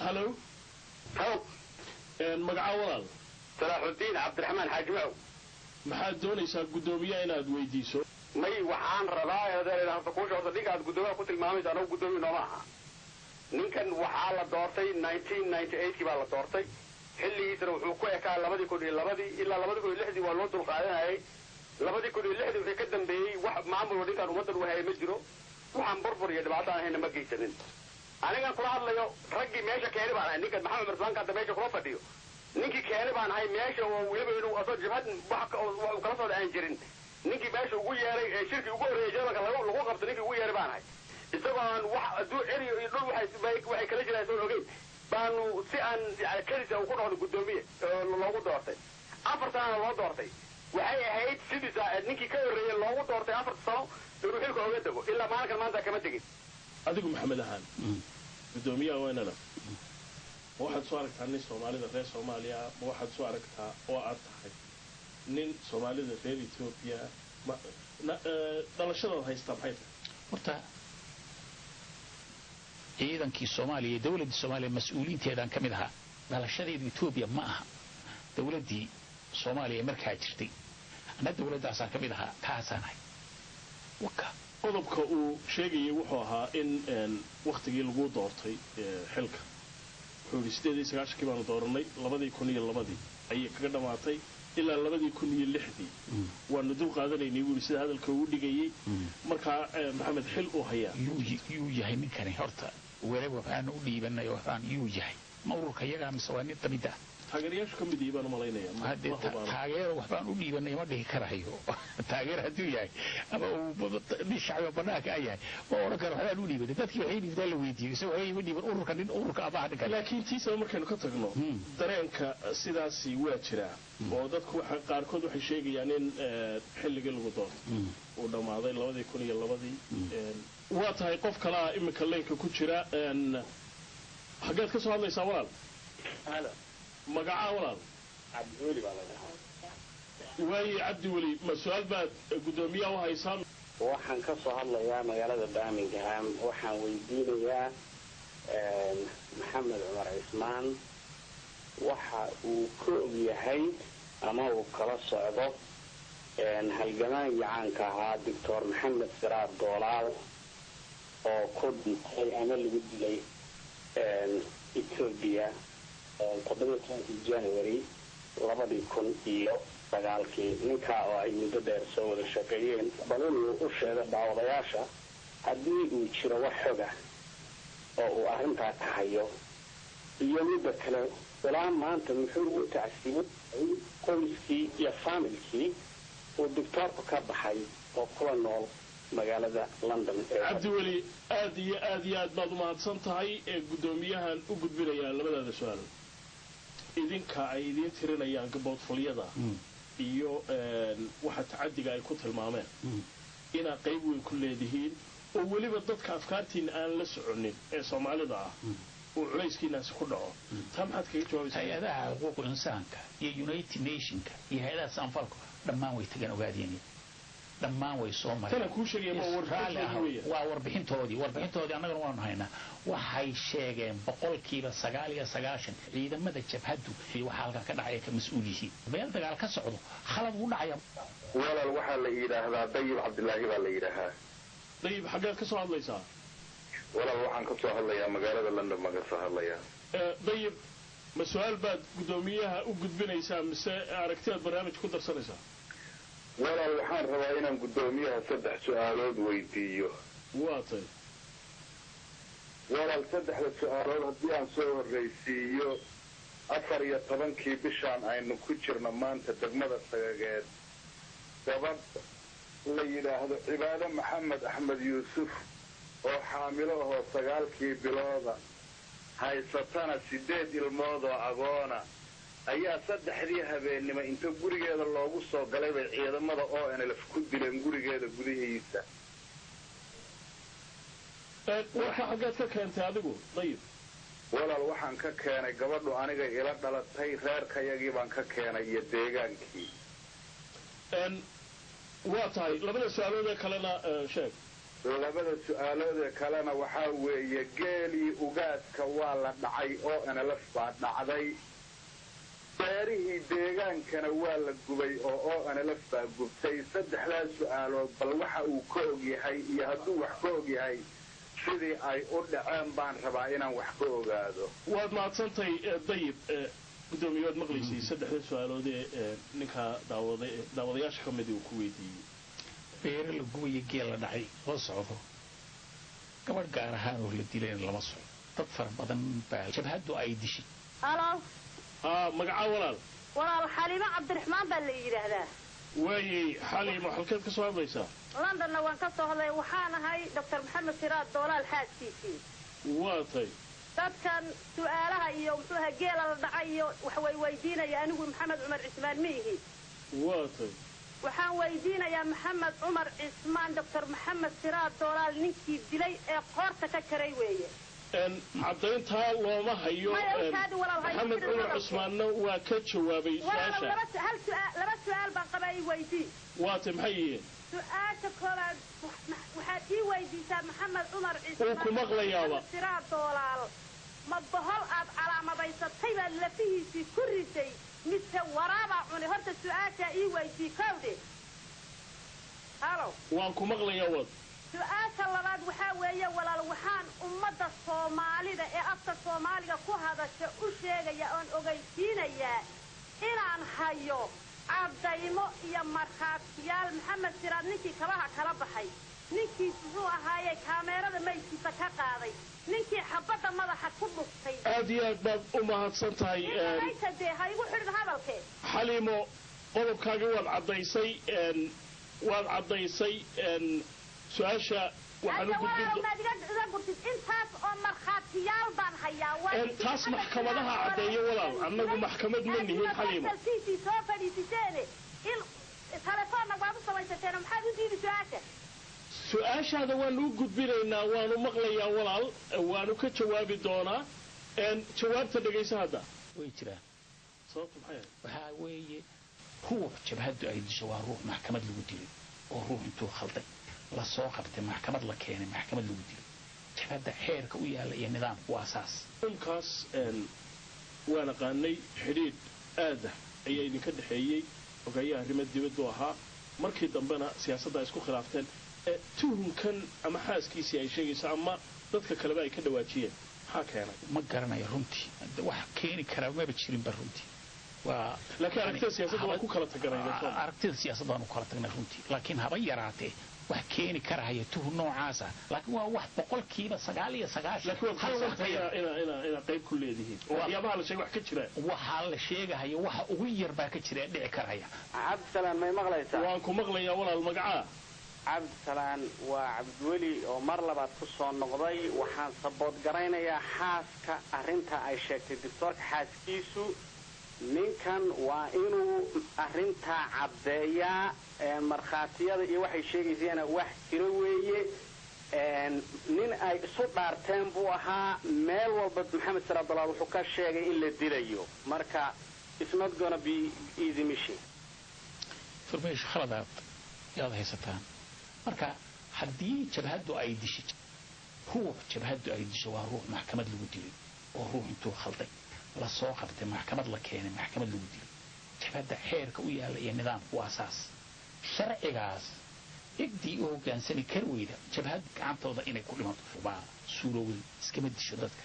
هلو مقعة ولال صلاح الدين عبد الرحمن حاج معو maxaad doonaysaa gudoomiyaha inaad weydiiso may waxaan rabaa inaad kuusha horta ninka aad gudoomiyaha ku tilmaamayso anagu gudoomiye nooma aha ninkan waxaa la doortay 1998 baa la doortay xilligiisana wuxuu ku ekaa 2002 ilaa 2006 waa loo dulqaadanayay 2006 wixii ka dambeeyey wax maamul ninkan ummadan u hayay ma jiro waxaan burbur iyo dhibaato ahayna ma geysanin anigan kula hadlayo raggii meesha keeni baan ahay ninkan maxamed marsaanka hadda meesha kula fadhiyo ninkii keeni baan ahay meesha oo weliba inuu asoo jabhad wax kala soo dhacaan jirin ninkii meesha ugu yeeray ee shirki ugu horeeyay jabalka lagu qabto ninkii ugu yeeray baan ahay isagoo aan wax aduu ceri iyo dhul waxay kala jiraan soo ogeyn baanu si aan kalisa ugu noqdo gudoomiye loogu doortay 4 sano loo doortay waxay ahayd sidii ninkii ka horeeyay loogu doortay 4 sano inuu xilka uga dago ilaa maalinkan maanta kama tegin adigu maxamed ahaan gudoomiyaha waynana waxaad soo aragtaa nin Soomaalida reer Soomaaliya waxaad soo aragtaa oo aad tahay nin Soomaalida reer Ethiopia dalashada haysta maxay horta ciidankii Soomaaliya dawladda Soomaaliya mas'uuliyiinteedan kamid aha dalashadii Ethiopia ma aha dawladii Soomaaliya markaa jirtay ana dawladdaas kamid aha taasanahay waka qodobka uu sheegay wuxuu ahaa in waqtigii lagu doortay xilka xulisteedii 9 baan dooranay 2002 ayay kaga dhamaatay ilaa 2006 waanu dul qaadanaynay wuu sida hadalka uu dhigayay marka maxamed xil uu hayaa yuu yahay ninkani horta weerarka waxaan u dhiibanay waxaan yuu yahay mawrka yaga misawaani tamida taageerayaashu kamid yihiin malaynayaa taageero waxaan u dhiibanay ma dhihi karayo taageer haduu yahay ama uu shacab banaanka ay yahay oo oran karo waxaan u dhiibanay dadkii waxay dhiibtaan la weydiiyay soo ay ma dhiiban ururka nin ururka abaha laakiin tiisa markaynu ka tagno dareenka sidaasi waa jira oo dadku waxa qaarkood waxay sheegayaan in xilliga lagu doortay uu dhamaaday 2002 waa tahay qof kale imika leenka ku jira xageed ka soo hadlaysaa walaal magaca walaal cabdi wali baa la dhahaa waayi cabdi wali ma su'aal baad gudoomiyaha u haysaan waxaan ka soo hadlayaa magaalada Birmingham waxaan weydiinayaa maxamed cumar cismaan waxa uu ku yahay ama uu kala socdo halgamaan yacaanka ahaa Dr. Maxamed Siraar Doolaal oo ku dhintay ama lagu dilay Ethiopia 17 January 2009 ninka oo ay muddo dheer soo wada shaqeeyeen balin uu sheegay daawadayaasha haddii uu jiro wax xoga oo uu arrintaa ka hayo iyo midda kale ilaa maanta muxuu u tacsiibay qoyskii iyo familkii oo doctorku ka baxay oo kula nool magaalada London cabdi wali aad iyo aad baad u mahadsan tahay ee gudoomiyahan u gudbinaya labadaada su'aal idinka ay idin tirinayaan gabadhfuliyada iyo waxa tacadiga ay ku tilmaameen ina qayb weyn ku leedihiin oo waliba dadka afkaartiin aan la soconin ee Soomaalida ah oo culayskiinaas ku dhaco tan maxaad kaga jawaabaysaa hay'adaha xuquuqul insaanka iyo United Nationska iyo hay'adaha samafalka dhammaan way tagan ogaadeen dhammaan way soo mareen tan ku sheegay waa warbixintoodii annaga waan haynaa waxay sheegeen 99% ciidamada jabhadu waxa halka ka dhacay ka mas'uuliyiin meel dagaal ka socdo khalad u dhacay walaal waxa la yiraahdaa Dayib Cabdullaahi baa la yiraahdaa Dayib xageed ka soo hadlaysaa walaal waxaan ka soo hadlayaa magaalada London ma ka soo hadlayaa Dayib ma su'aal baad gudoomiyaha u gudbinaysaa mise aragtida barnaamij ku darsanaysaa walaal waxaan rabaa inaan gudoomiyaha 3 su'aalood weydiiyo waatay walaal 3 su'aalood haddii aan soo horeysiiyo 14 bishaan aynu ku jirno maanta degmada Sagageed gabadh la yiraahdo Cibaado Maxamed Axmed Yuusuf oo xaamilo ah 9 bilooda haysatana 8 ilmood oo agoona ayaa 3 habeenimo inta gurigeeda loogu soo galay bay ciidamada ONLF ku dileen gurigeeda gudihiisa waxa xageed ka keentay adigu Dayib walaal waxaan ka keenay gabadhu aniga ila dhalatay reerkayagii baan ka keenay iyo deegaankii waa tahay labada su'aalood kalena sheeg labada su-aaloodee kalena waxaa weeye geelii ugaadka waa la dhacay oo NLF baa dhacday beerihii deegaankana waa la gubay oo NLF baa gubtay saddexdaas su-aalood bal waxa uu ka og yahay iyo hadduu wax ka og yahay sidii ay u dhaceen baan rabaa inaan wax ka ogaado. waad mahadsantahay dayib gudoomiye waad maqlaysay saddexda su-aalood ee ninka daawadayaasha ka midii uu ku weydiiyey. beere la gubaya geel la dhacay loo socdo gabadh gaar ahaan oo la dilayna lama socdo dad fara badan baa jabhaddu ay dishay. halo magacaa walaal xaliimo cabdiraxmaan baa la yidhaahdaa. waayey xaliimo halkeed ka soo hadlaysaa? londonna waan ka soo hadlay waxaan ahay dr maxamed siraad doolaal xaaskiisii. waa tay dadkan su-aalaha iyo muxuuha geela la dhacay iyo wax way weydiinaya anigu maxamed cumar cismaan ma ihi. waa tay waxaan weydiinayaa maxamed cumar cismaan dr maxamed siraad doolaal ninkii dilay ee qoorta ka jaray weeye. caddayntaa looma hayo. maxamed cumar cismaanna waa ka jawaabay su-aasha. laba su-aal baan qabaa ii weydii. waa tay maxay yihiin? su-aasha koobaad waxaad ii weydiisaa maxamed cumar uu ku maqlayaaba siraad doolaal ma bohol aad calaamadaysatay baad lafihiisii ku riday mise waraabaa cunay? horta su-aashaa ii weydii kowde. halo waan ku maqlayaa wad. su-aasha labaad waxaa weeye walaal waxaan ummadda soomaalida ee afka soomaaliga ku hadasha u sheegaya oon ogeysiinayaa inaan hayo caddaymo iyo markhaatiyaal maxamed siraad ninkii kabaha kala baxay, ninkii muxuu ahaayey kaameerada maydkiisa ka qaaday, ninkii xabadda madaxa ku dhuftay. aad iyo aad baad u mahadsan tahay. dee ha igu xidhin hadalkee. xaliimo qodobkaagii waad caddaysay su-aasha waxaan u gudbin intaas oo markhaatiyaal baan hayaa. taas maxkamadaha caddeeyo walaal annagu maxkamad ma nihin xaliimo. soo fadhiisiseene in telefoonna waad u samaysateen maxaad u diidi su-aasha? su-aashaada waanu u gudbinaynaa waanu maqlayaa walaal waanu ka jawaabi doonaa. jawaabta dhegaysa hadda. way jiraan sababtu maxay waxaa weeye ruux jabhaddu ay disho waa ruux maxkamad lagu dilay oo ruux intuu khalday la soo qabtay maxkamad la keenay maxkamad lagu dilay. jabhadda xeerka u yaalla iyo nidaamku waa saas. dhulkaas waan aqaanay xidhiidh aada ayaa idinka dhexeeyey ogayaha arrimo dibaddu ahaa markii dambena siyaasadda ay isku khilaafteen. tuhunkan ama xaaskiisii ay sheegayso ama dadka kaleba ay ka dhawaajiyeen maxaa keenay? ma garanayo runtii wax keeni karaa maba jirinba runtii. laakiin aragtida siyaasadda waa ku kala taganay. aragtida siyaasadda waan ku kala tagnay runtii laakiin haba yaraatee wax keeni karahaya tuhun noocaasa laakiin waa wax boqolkiiba 99 ina qayb ku leedihiin waxyaabaha la sheegay wax ka jira. waxaa la sheegahayo waxa ugu yar baa ka jira dhici karaya. cabdisalaan may maqlaysaa? waan ku maqlayaa walaal magacaa. cabdisalaan waa cabdiweli oo mar labaad ku soo noqday. waxaan sabood garaynayaa xaaska arrinta ay sheegtay doctorka xaaskiisu. ninkan waa inuu arrintaa caddeeyaa. markhaatiyada iyo waxay sheegaysaana wax jiro weeye. nin ay isu dhaarteen buu ahaa. meel walba maxamed siraad doolaal wuxuu ka sheegay in la dilayo. marka it's not gonna be easy mission. information khaladaad yaad haysataan. marka haddii jabhaddu ay dishay ruux jabhaddu ay disho waa ruux maxkamad lagu dilay oo ruux intuu khalday la soo qabtay maxkamad la keenay maxkamad lagu dilay. jabhadda xeerka u yaalla iyo nidaamku waa saas. sharcigaas igdii u hoggaansani kar weyda jabhad gacantooda inay ku dhimato baa suurowday iskama disho dadka.